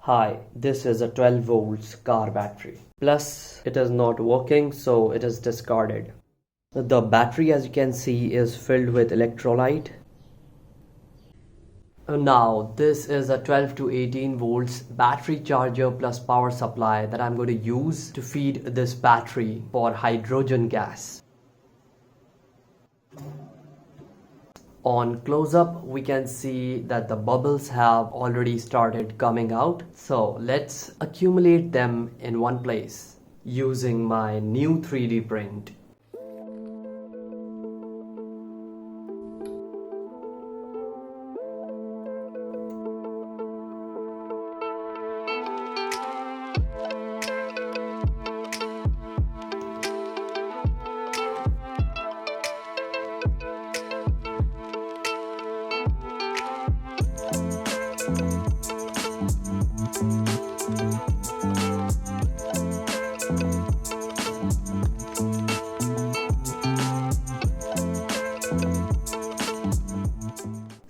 Hi, this is a 12 volts car battery. Plus, it is not working, so it is discarded. The battery, as you can see, is filled with electrolyte. Now, this is a 12 to 18 volts battery charger plus power supply that I'm going to use to feed this battery for hydrogen gas. On close-up, we can see that the bubbles have already started coming out. So let's accumulate them in one place using my new 3D print.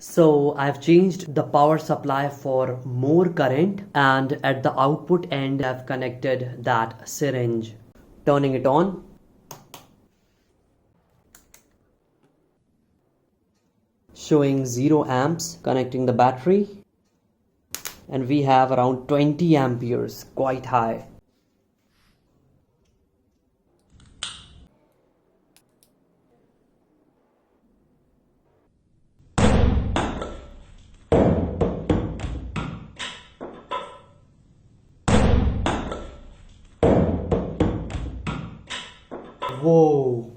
So I've changed the power supply for more current, and at the output end I've connected that syringe. Turning it on. Showing 0 amps, connecting the battery. And we have around 20 amperes, quite high. Whoa!